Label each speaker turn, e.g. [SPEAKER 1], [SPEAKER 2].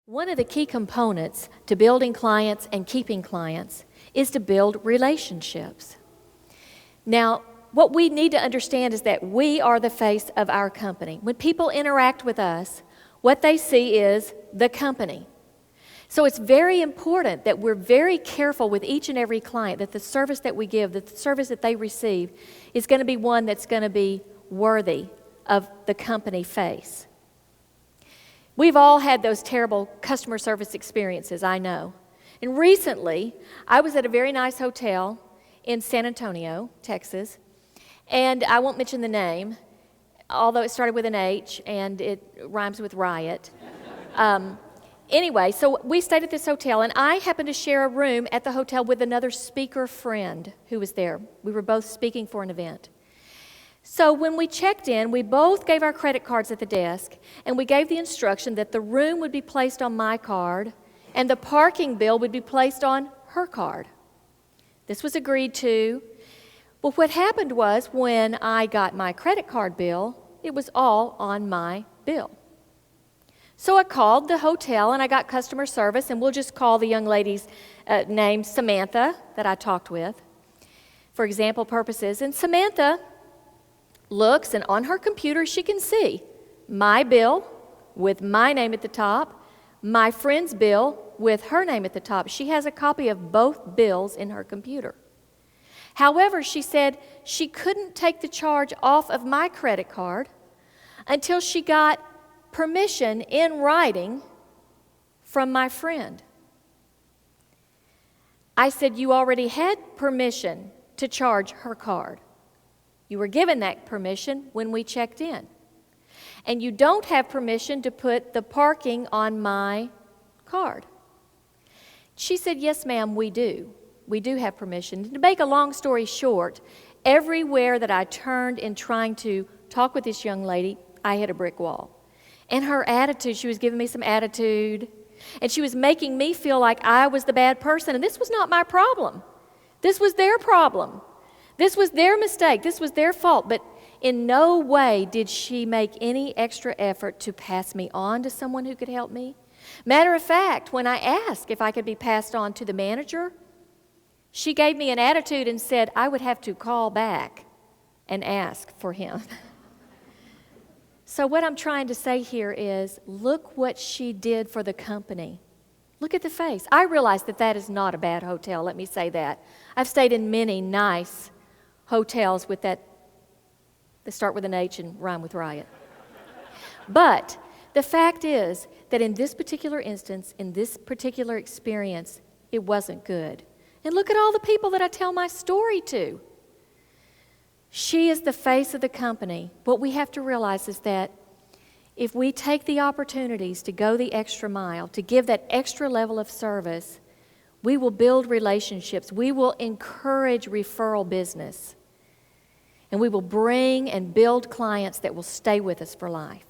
[SPEAKER 1] One of the key components to building clients and keeping clients is to build relationships. Now, what we need to understand is that we are the face of our company. When people interact with us, what they see is the company. So it's very important that we're very careful with each and every client, that the service that we give, that the service that they receive is going to be one that's going to be worthy of the company face. We've all had those terrible customer service experiences, I know. And recently, I was at a very nice hotel in San Antonio, Texas, and I won't mention the name, although it started with an H and it rhymes with riot. Anyway, so we stayed at this hotel, and I happened to share a room at the hotel with another speaker friend who was there. We were both speaking for an event. So when we checked in, we both gave our credit cards at the desk, and we gave the instruction that the room would be placed on my card and the parking bill would be placed on her card. This was agreed to. Well, what happened was when I got my credit card bill, it was all on my bill. So I called the hotel and I got customer service, and we'll just call the young lady's name Samantha that I talked with for example purposes. And Samantha looks, and on her computer she can see my bill with my name at the top, my friend's bill with her name at the top. She has a copy of both bills in her computer. However, she said she couldn't take the charge off of my credit card until she got permission in writing from my friend. I said, "You already had permission to charge her card. You were given that permission when we checked in. And you don't have permission to put the parking on my card." She said, "Yes, ma'am, we do. We do have permission." To make a long story short, everywhere that I turned in trying to talk with this young lady, I hit a brick wall. And her attitude, she was giving me some attitude, and she was making me feel like I was the bad person, and this was not my problem. This was their problem. This was their mistake. This was their fault. But in no way did she make any extra effort to pass me on to someone who could help me. Matter of fact, when I asked if I could be passed on to the manager, she gave me an attitude and said I would have to call back and ask for him. So what I'm trying to say here is, look what she did for the company. Look at the face. I realize that that is not a bad hotel, let me say that. I've stayed in many nice hotels with that start with an H and rhyme with riot. But the fact is that in this particular instance, in this particular experience, it wasn't good. And look at all the people that I tell my story to. She is the face of the company. What we have to realize is that if we take the opportunities to go the extra mile, to give that extra level of service, we will build relationships. We will encourage referral business. And we will bring and build clients that will stay with us for life.